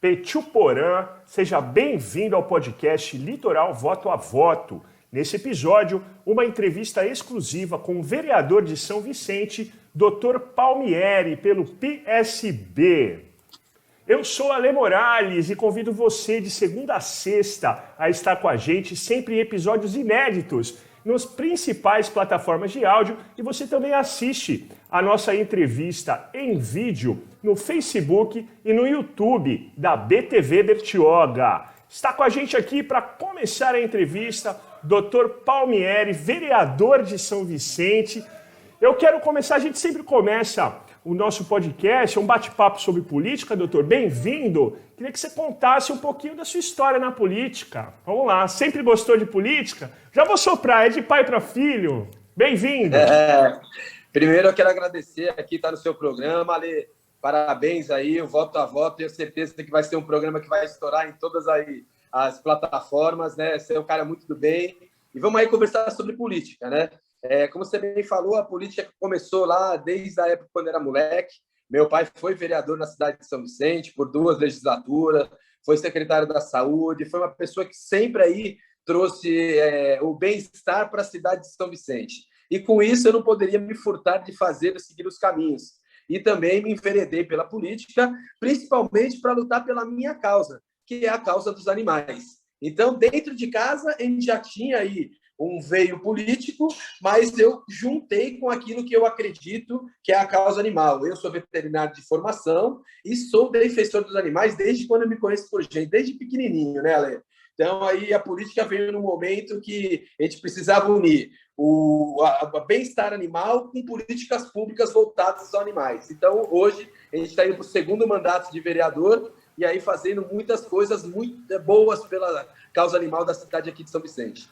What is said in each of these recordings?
Petuporã, seja bem-vindo ao podcast Litoral Voto a Voto. Nesse episódio, uma entrevista exclusiva com o vereador de São Vicente, Dr. Palmieri, pelo PSB. Eu sou Ale Morales e convido você de segunda a sexta a estar com a gente sempre em episódios inéditos nas principais plataformas de áudio e você também assiste a nossa entrevista em vídeo no Facebook e no YouTube da BTV Bertioga. Está com a gente aqui para começar a entrevista Dr. Palmieri, vereador de São Vicente. Eu quero começar, a gente sempre começa o nosso podcast, um bate-papo sobre política, doutor. Bem-vindo. Queria que você contasse um pouquinho da sua história na política. Vamos lá, sempre gostou de política? Já vou soprar, é de pai para filho. Bem-vindo. Primeiro eu quero agradecer aqui, estar no seu programa, Ale. Parabéns aí, o Voto a Voto. Tenho certeza que vai ser um programa que vai estourar em todas aí as plataformas, né? Você é um cara muito do bem. E vamos aí conversar sobre política, né? Como você bem falou, a política começou lá desde a época quando era moleque. Meu pai foi vereador na cidade de São Vicente por 2 legislaturas, foi secretário da Saúde, foi uma pessoa que sempre aí trouxe o bem-estar para a cidade de São Vicente. E com isso eu não poderia me furtar de seguir os caminhos. E também me enveredei pela política, principalmente para lutar pela minha causa, que é a causa dos animais. Então, dentro de casa, a gente já tinha aí um veio político, mas eu juntei com aquilo que eu acredito que é a causa animal. Eu sou veterinário de formação e sou defensor dos animais desde quando eu me conheço por gente, desde pequenininho, né, Ale? Então, aí a política veio num momento que a gente precisava unir o bem-estar animal com políticas públicas voltadas aos animais. Então, hoje, a gente está indo para o 2º mandato de vereador e aí fazendo muitas coisas muito boas pela causa animal da cidade aqui de São Vicente.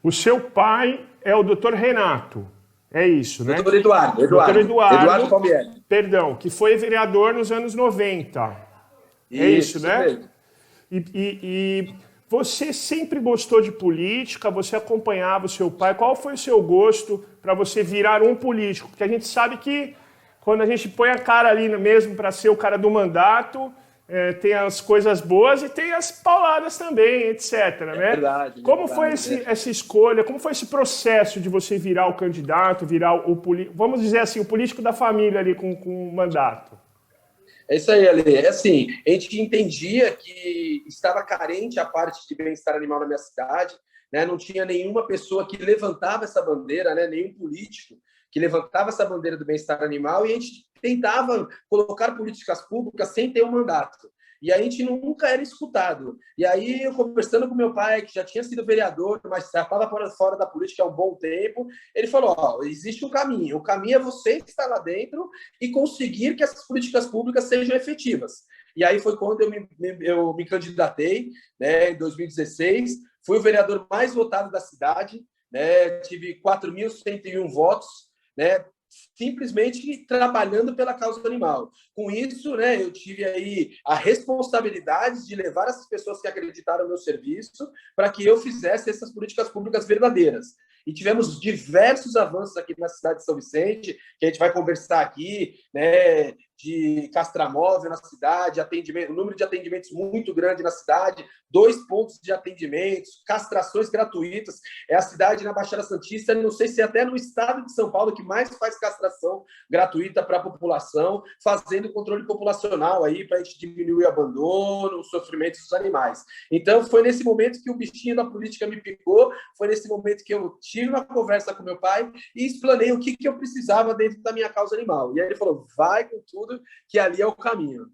O seu pai é o Dr. Renato, é isso, né? Dr. Eduardo Palmieri. Perdão, que foi vereador nos anos 90. É isso, né? Mesmo. E você sempre gostou de política, você acompanhava o seu pai. Qual foi o seu gosto para você virar um político? Porque a gente sabe que quando a gente põe a cara ali mesmo para ser o cara do mandato, tem as coisas boas e tem as pauladas também, etc. Né? Verdade. Como foi essa escolha, como foi esse processo de você virar o candidato, vamos dizer assim, o político da família ali com o mandato? É isso aí, Ale. Assim, a gente entendia que estava carente a parte de bem-estar animal na minha cidade, né? Não tinha nenhuma pessoa que levantava essa bandeira, né? Nenhum político que levantava essa bandeira do bem-estar animal, e a gente tentava colocar políticas públicas sem ter um mandato. E a gente nunca era escutado. E aí, eu conversando com meu pai, que já tinha sido vereador, mas estava fora da política há um bom tempo, ele falou, existe um caminho. O caminho é você estar lá dentro e conseguir que essas políticas públicas sejam efetivas. E aí foi quando eu me candidatei, né, em 2016, fui o vereador mais votado da cidade, né, tive 4.101 votos, né, simplesmente trabalhando pela causa animal. Com isso, né, eu tive aí a responsabilidade de levar essas pessoas que acreditaram no meu serviço para que eu fizesse essas políticas públicas verdadeiras. E tivemos diversos avanços aqui na cidade de São Vicente, que a gente vai conversar aqui, né, de castramóvel na cidade, atendimento, um número de atendimentos muito grande na cidade, 2 pontos de atendimentos, castrações gratuitas. É a cidade na Baixada Santista, não sei se é até no estado de São Paulo que mais faz castração gratuita para a população, fazendo controle populacional aí para a gente diminuir o abandono, o sofrimento dos animais. Então, foi nesse momento que o bichinho da política me picou, foi nesse momento que eu tive uma conversa com meu pai e explanei o que eu precisava dentro da minha causa animal. E aí ele falou, vai com tudo, que ali é o caminho.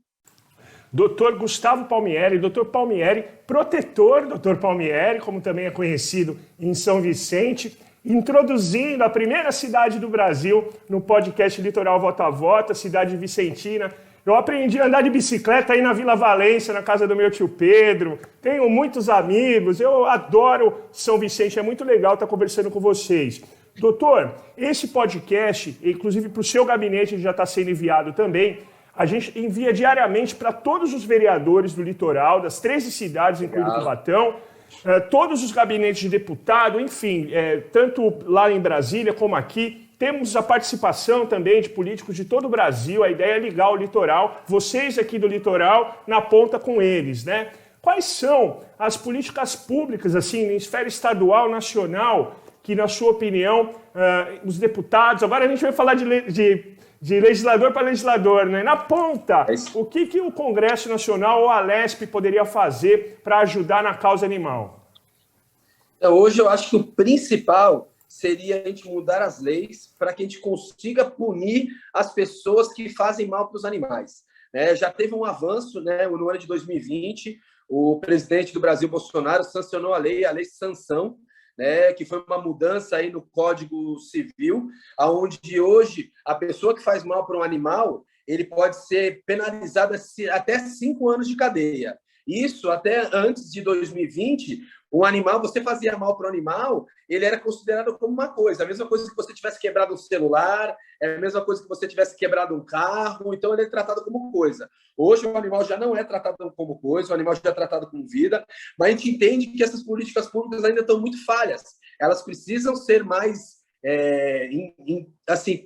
Dr. Gustavo Palmieri, Dr. Palmieri, protetor Dr. Palmieri, como também é conhecido em São Vicente, introduzindo a primeira cidade do Brasil no podcast Litoral Voto a Voto, a cidade vicentina. Eu aprendi a andar de bicicleta aí na Vila Valência, na casa do meu tio Pedro. Tenho muitos amigos, eu adoro São Vicente, é muito legal estar conversando com vocês. Doutor, esse podcast, inclusive para o seu gabinete, ele já está sendo enviado também. A gente envia diariamente para todos os vereadores do litoral, das 13 cidades, incluindo Cubatão, todos os gabinetes de deputado, enfim, tanto lá em Brasília como aqui. temos a participação também de políticos de todo o Brasil. A ideia é ligar o litoral, vocês aqui do litoral, na ponta com eles, né? Quais são as políticas públicas, assim, em esfera estadual, nacional, que, na sua opinião, os deputados... Agora a gente vai falar de legislador para legislador, né? Na ponta, o que o Congresso Nacional ou a Alesp poderia fazer para ajudar na causa animal? Hoje eu acho que o principal seria a gente mudar as leis para que a gente consiga punir as pessoas que fazem mal para os animais. Já teve um avanço, né? No ano de 2020, o presidente do Brasil, Bolsonaro, sancionou a lei Sanção, né, que foi uma mudança aí no Código Civil, onde hoje a pessoa que faz mal para um animal, ele pode ser penalizado até 5 anos de cadeia. Isso até antes de 2020, o animal, você fazia mal para o animal, ele era considerado como uma coisa. A mesma coisa que você tivesse quebrado um celular, é a mesma coisa que você tivesse quebrado um carro, então ele é tratado como coisa. Hoje o animal já não é tratado como coisa, o animal já é tratado como vida, mas a gente entende que essas políticas públicas ainda estão muito falhas. Elas precisam ser mais,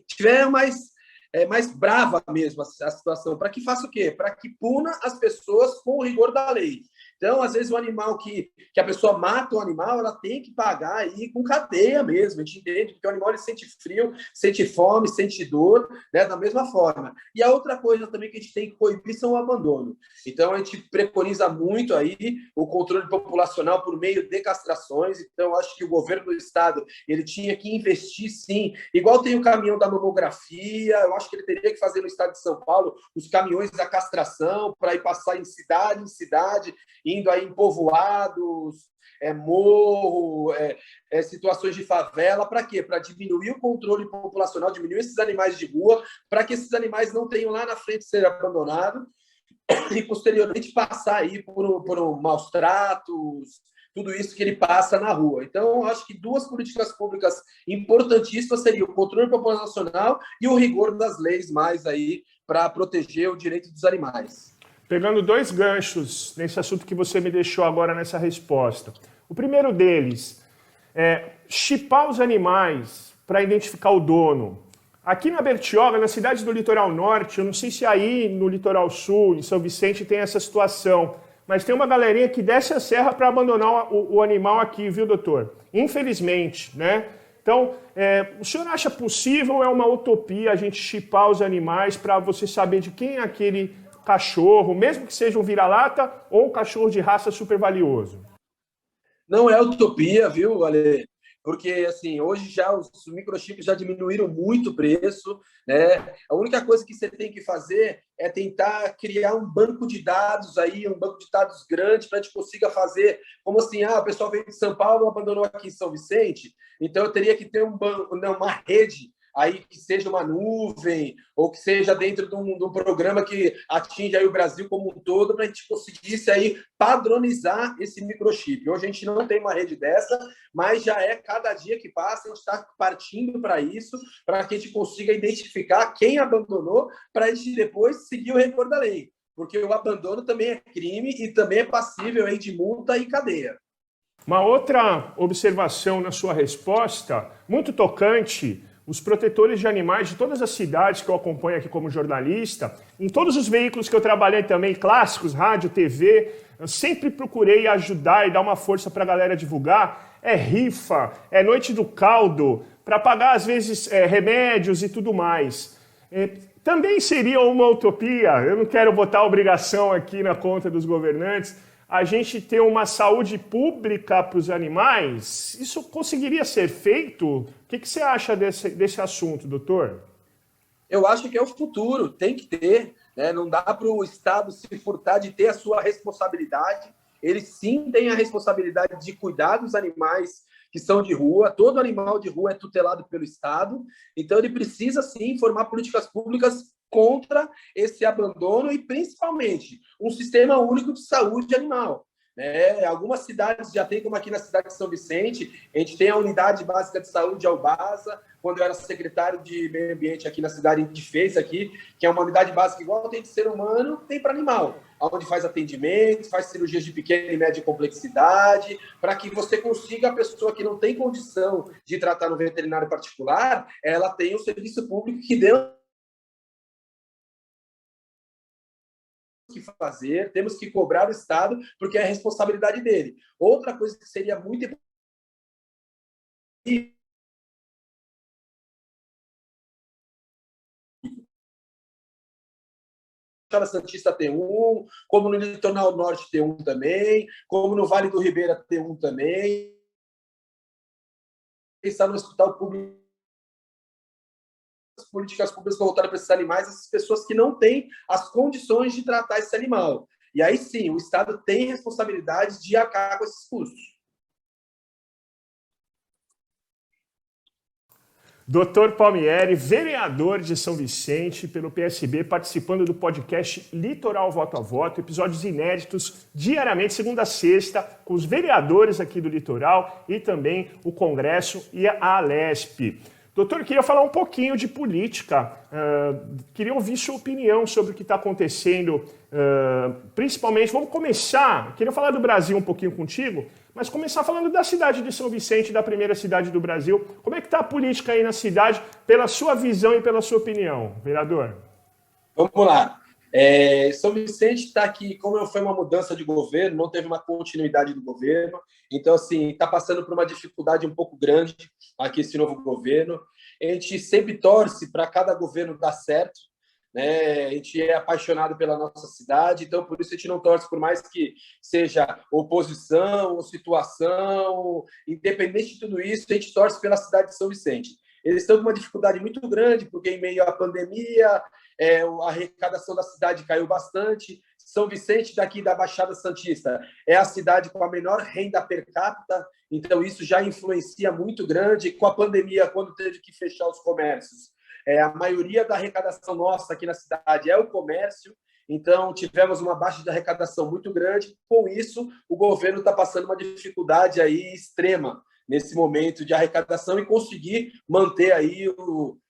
tiver mais brava mesmo a situação. Para que faça o quê? Para que puna as pessoas com o rigor da lei. Então, às vezes, o animal que a pessoa mata o animal, ela tem que pagar aí com cadeia mesmo. A gente entende que o animal ele sente frio, sente fome, sente dor, né, da mesma forma. E a outra coisa também que a gente tem que coibir são o abandono. Então, a gente preconiza muito aí o controle populacional por meio de castrações. Então, acho que o governo do estado ele tinha que investir, sim. Igual tem o caminhão da mamografia, eu acho que ele teria que fazer no estado de São Paulo os caminhões da castração para ir passar em cidade, indo aí em povoados, morro, situações de favela, para quê? Para diminuir o controle populacional, diminuir esses animais de rua, para que esses animais não tenham lá na frente ser abandonados e posteriormente passar aí por maus tratos, tudo isso que ele passa na rua. Então, acho que 2 políticas públicas importantíssimas seriam o controle populacional e o rigor das leis mais aí para proteger o direito dos animais. Pegando 2 ganchos nesse assunto que você me deixou agora nessa resposta. O primeiro deles é chipar os animais para identificar o dono. Aqui na Bertioga, na cidade do Litoral Norte, eu não sei se aí no Litoral Sul, em São Vicente, tem essa situação, mas tem uma galerinha que desce a serra para abandonar o animal aqui, viu, doutor? Infelizmente, né? Então, o senhor acha possível ou é uma utopia a gente chipar os animais para você saber de quem é aquele cachorro, mesmo que seja um vira-lata ou um cachorro de raça super valioso? Não é utopia, viu, Ale? Porque, assim, hoje já os microchips já diminuíram muito o preço, né? A única coisa que você tem que fazer é tentar criar um banco de dados aí, um banco de dados grande, para a gente consiga fazer, como assim, o pessoal veio de São Paulo, abandonou aqui em São Vicente, então eu teria que ter uma rede aí que seja uma nuvem ou que seja dentro de um programa que atinja aí o Brasil como um todo para a gente conseguisse aí padronizar esse microchip. Hoje a gente não tem uma rede dessa, mas já cada dia que passa a gente está partindo para isso, para que a gente consiga identificar quem abandonou para a gente depois seguir o rigor da lei. Porque o abandono também é crime e também é passível aí de multa e cadeia. Uma outra observação na sua resposta, muito tocante. Os protetores de animais de todas as cidades que eu acompanho aqui como jornalista, em todos os veículos que eu trabalhei também, clássicos, rádio, TV, eu sempre procurei ajudar e dar uma força para a galera divulgar. É rifa, é noite do caldo, para pagar, às vezes, remédios e tudo mais. Também seria uma utopia, eu não quero botar obrigação aqui na conta dos governantes, a gente ter uma saúde pública para os animais? Isso conseguiria ser feito? O que você acha desse assunto, doutor? Eu acho que é o futuro, tem que ter. Né? Não dá para o Estado se furtar de ter a sua responsabilidade. Ele sim tem a responsabilidade de cuidar dos animais que são de rua. Todo animal de rua é tutelado pelo Estado. Então, ele precisa sim formar políticas públicas contra esse abandono e, principalmente, um sistema único de saúde animal. Algumas cidades já tem, como aqui na cidade de São Vicente, a gente tem a Unidade Básica de Saúde, a UBASA. Quando eu era secretário de Meio Ambiente aqui na cidade, a gente fez aqui, que é uma unidade básica igual tem de ser humano, tem para animal, onde faz atendimento, faz cirurgias de pequena e média complexidade, para que você consiga, a pessoa que não tem condição de tratar no veterinário particular, ela tem um serviço público que deu que fazer, temos que cobrar o Estado, porque é a responsabilidade dele. Outra coisa que seria muito importante, Baixada Santista tem um, como no Litoral Norte tem um também, como no Vale do Ribeira tem um também. Pensar no hospital público, as políticas públicas voltadas para esses animais, essas pessoas que não têm as condições de tratar esse animal. E aí sim, o Estado tem responsabilidade de arcar com esses custos. Dr. Palmieri, vereador de São Vicente pelo PSB, participando do podcast Litoral Voto a Voto, episódios inéditos diariamente, segunda a sexta, com os vereadores aqui do Litoral e também o Congresso e a Alesp. Doutor, queria falar um pouquinho de política, queria ouvir sua opinião sobre o que está acontecendo, principalmente, vamos começar, queria falar do Brasil um pouquinho contigo, mas começar falando da cidade de São Vicente, da primeira cidade do Brasil. Como é que está a política aí na cidade, pela sua visão e pela sua opinião, vereador? Vamos lá. São Vicente está aqui, como foi uma mudança de governo, não teve uma continuidade do governo, então, assim, está passando por uma dificuldade um pouco grande aqui esse novo governo. A gente sempre torce para cada governo dar certo, né? A gente é apaixonado pela nossa cidade, então, por isso a gente não torce, por mais que seja oposição ou situação, independente de tudo isso, a gente torce pela cidade de São Vicente. Eles estão com uma dificuldade muito grande, porque em meio à pandemia, a arrecadação da cidade caiu bastante. São Vicente, daqui da Baixada Santista, é a cidade com a menor renda per capita, então isso já influencia muito grande. Com a pandemia, quando teve que fechar os comércios, a maioria da arrecadação nossa aqui na cidade é o comércio, então tivemos uma baixa de arrecadação muito grande. Com isso, o governo está passando uma dificuldade aí extrema nesse momento de arrecadação e conseguir manter aí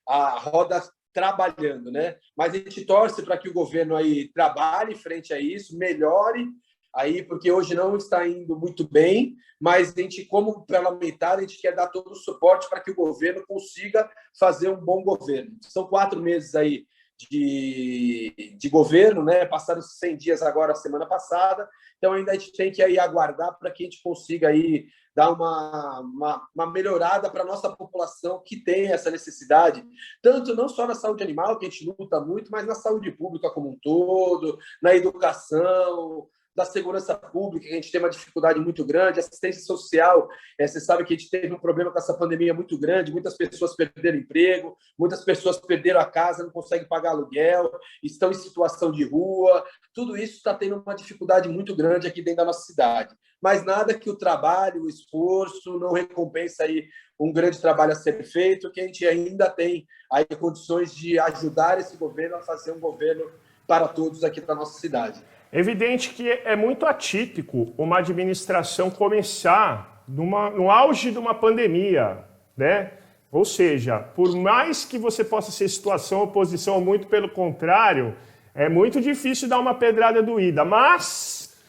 a roda trabalhando, né? Mas a gente torce para que o governo aí trabalhe frente a isso, melhore aí, porque hoje não está indo muito bem, mas a gente, como parlamentar, a gente quer dar todo o suporte para que o governo consiga fazer um bom governo. São 4 meses aí de governo, né? Passaram 100 dias agora, semana passada, então ainda a gente tem que aí aguardar para que a gente consiga aí dar uma melhorada para a nossa população que tem essa necessidade, tanto não só na saúde animal, que a gente luta muito, mas na saúde pública como um todo, na educação, da segurança pública, que a gente tem uma dificuldade muito grande, assistência social, você sabe que a gente teve um problema com essa pandemia muito grande, muitas pessoas perderam emprego, muitas pessoas perderam a casa, não conseguem pagar aluguel, estão em situação de rua, tudo isso está tendo uma dificuldade muito grande aqui dentro da nossa cidade. Mas nada que o trabalho, o esforço não recompensa aí um grande trabalho a ser feito, que a gente ainda tem aí condições de ajudar esse governo a fazer um governo para todos aqui da nossa cidade. É evidente que é muito atípico uma administração começar no auge de uma pandemia, né? Ou seja, por mais que você possa ser situação, oposição, ou muito pelo contrário, é muito difícil dar uma pedrada doída. Mas,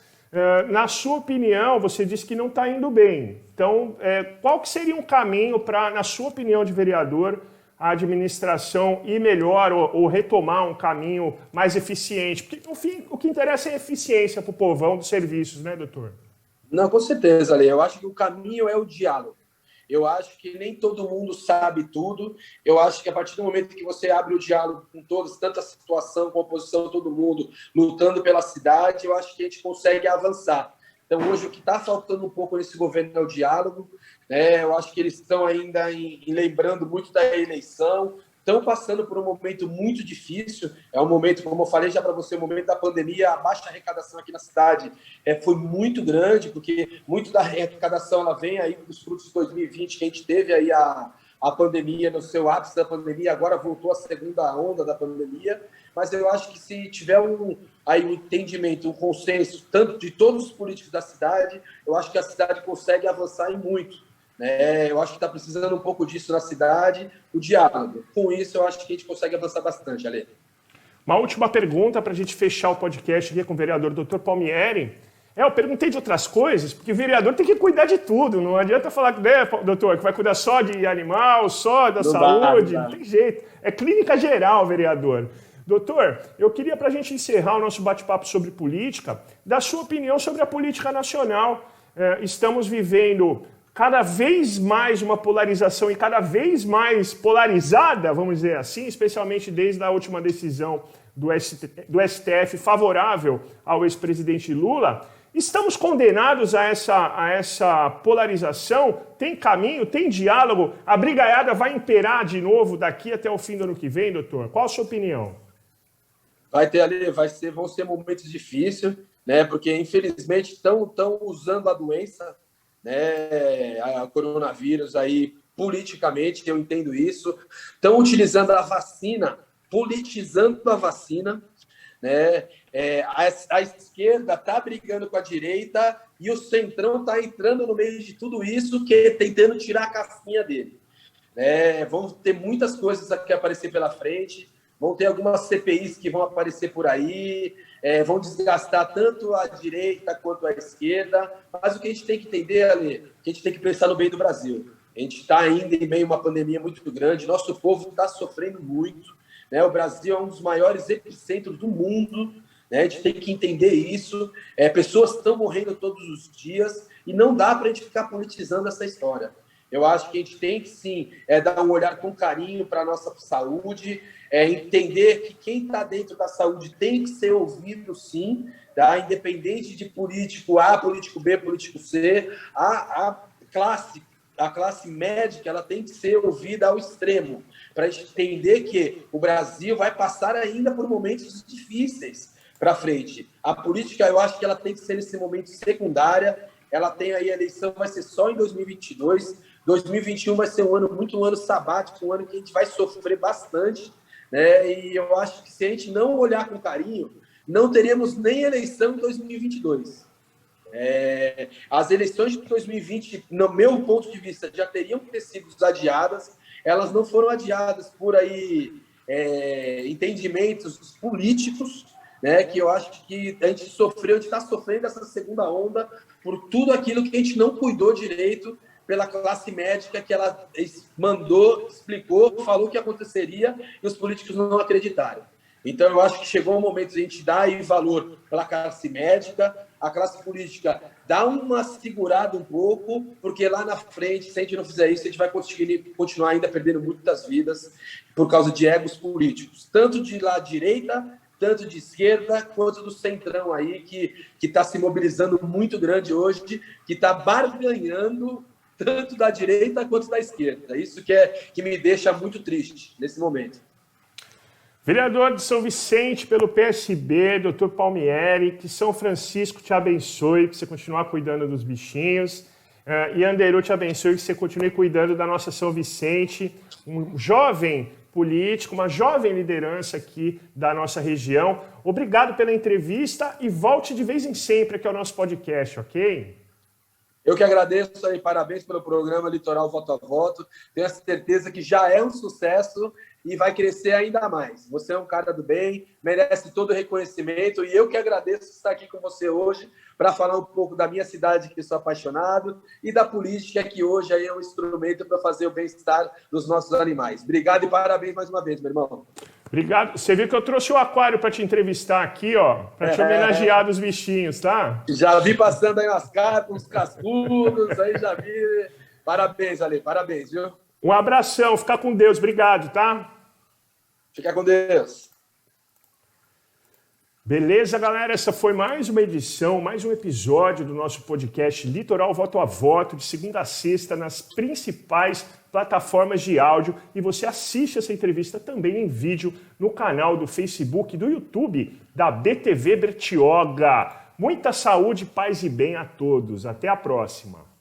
na sua opinião, você disse que não está indo bem. Então, qual que seria um caminho para, na sua opinião de vereador, a administração ir melhor ou retomar um caminho mais eficiente? Porque, no fim, o que interessa é a eficiência para o povão dos serviços, né, doutor? Não, com certeza, Ale. Eu acho que o caminho é o diálogo. Eu acho que nem todo mundo sabe tudo. Eu acho que a partir do momento que você abre o diálogo com todos, tanto a situação, com a oposição, todo mundo lutando pela cidade, eu acho que a gente consegue avançar. Então, hoje, o que está faltando um pouco nesse governo é o diálogo. Eu acho que eles estão ainda lembrando muito da eleição, estão passando por um momento muito difícil. É um momento, como eu falei já para você, o momento da pandemia, a baixa arrecadação aqui na cidade foi muito grande, porque muito da arrecadação ela vem aí dos frutos de 2020, que a gente teve aí a a pandemia, no seu ápice da pandemia, agora voltou a segunda onda da pandemia, mas eu acho que se tiver um entendimento, um consenso, tanto de todos os políticos da cidade, eu acho que a cidade consegue avançar em muito. Né? Eu acho que está precisando um pouco disso na cidade, o diálogo. Com isso, eu acho que a gente consegue avançar bastante, Ale. Uma última pergunta para a gente fechar o podcast aqui com o vereador Dr. Palmieri. Eu perguntei de outras coisas, porque o vereador tem que cuidar de tudo. Não adianta falar, né, doutor, que vai cuidar só de animal, só da saúde. Não tem jeito. É clínica geral, vereador. Doutor, eu queria, para a gente encerrar o nosso bate-papo sobre política, dar sua opinião sobre a política nacional. Estamos vivendo cada vez mais uma polarização e cada vez mais polarizada, vamos dizer assim, especialmente desde a última decisão do STF favorável ao ex-presidente Lula. Estamos condenados a essa polarização? Tem caminho? Tem diálogo? A brigaiada vai imperar de novo daqui até o fim do ano que vem, doutor? Qual a sua opinião? Vão ser momentos difíceis, né? Porque infelizmente estão usando a doença, né? A coronavírus aí politicamente, eu entendo isso. Estão utilizando a vacina, politizando a vacina, né? A esquerda está brigando com a direita e o centrão está entrando no meio de tudo isso, tentando tirar a casquinha dele. Vão ter muitas coisas que aparecer pela frente, vão ter algumas CPIs que vão aparecer por aí, vão desgastar tanto a direita quanto a esquerda, mas o que a gente tem que entender, Ale, que a gente tem que pensar no bem do Brasil. A gente está ainda em meio a uma pandemia muito grande, nosso povo está sofrendo muito, né? O Brasil é um dos maiores epicentros do mundo, né? A gente tem que entender isso. Pessoas estão morrendo todos os dias e não dá para a gente ficar politizando essa história. Eu acho que a gente tem que, sim, dar um olhar com carinho para a nossa saúde, entender que quem está dentro da saúde tem que ser ouvido, sim, tá? Independente de político A, político B, político C, a classe médica ela tem que ser ouvida ao extremo, para a gente entender que o Brasil vai passar ainda por momentos difíceis para frente. A política, eu acho que ela tem que ser nesse momento secundária. Ela tem aí, a eleição vai ser só em 2022, 2021 vai ser um ano sabático, um ano que a gente vai sofrer bastante, né? E eu acho que se a gente não olhar com carinho, não teremos nem eleição em 2022. As eleições de 2020, no meu ponto de vista, já teriam que ter sido adiadas. Elas não foram adiadas por aí entendimentos políticos, né? Que eu acho que a gente está sofrendo essa segunda onda por tudo aquilo que a gente não cuidou direito pela classe médica, que ela mandou, explicou, falou que aconteceria e os políticos não acreditaram. Então, eu acho que chegou o momento de a gente dar aí valor pela classe médica, a classe política dá uma segurada um pouco, porque lá na frente, se a gente não fizer isso, a gente vai continuar ainda perdendo muitas vidas por causa de egos políticos, tanto de lá direita, tanto de esquerda, quanto do centrão aí, que está se mobilizando muito grande hoje, que está barganhando tanto da direita quanto da esquerda. Isso que me deixa muito triste nesse momento. Vereador de São Vicente pelo PSB, doutor Palmieri, que São Francisco te abençoe, que você continue cuidando dos bichinhos. E Anderu te abençoe, que você continue cuidando da nossa São Vicente, um jovem político, uma jovem liderança aqui da nossa região. Obrigado pela entrevista e volte de vez em sempre aqui ao nosso podcast, ok? Eu que agradeço aí, parabéns pelo programa Litoral Voto a Voto. Tenho a certeza que já é um sucesso e vai crescer ainda mais. Você é um cara do bem, merece todo o reconhecimento e eu que agradeço estar aqui com você hoje para falar um pouco da minha cidade, que sou apaixonado, e da política, que hoje aí é um instrumento para fazer o bem-estar dos nossos animais. Obrigado e parabéns mais uma vez, meu irmão. Obrigado. Você viu que eu trouxe o aquário para te entrevistar aqui, ó, para te homenagear dos bichinhos, tá? Já vi passando aí nas carpas, uns cascudos, aí já vi. Parabéns, Ale, parabéns, viu? Um abração, fica com Deus, obrigado, tá? Fica com Deus. Beleza, galera? Essa foi mais uma edição, mais um episódio do nosso podcast Litoral Voto a Voto, de segunda a sexta, nas principais plataformas de áudio. E você assiste essa entrevista também em vídeo no canal do Facebook e do YouTube da BTV Bertioga. Muita saúde, paz e bem a todos. Até a próxima.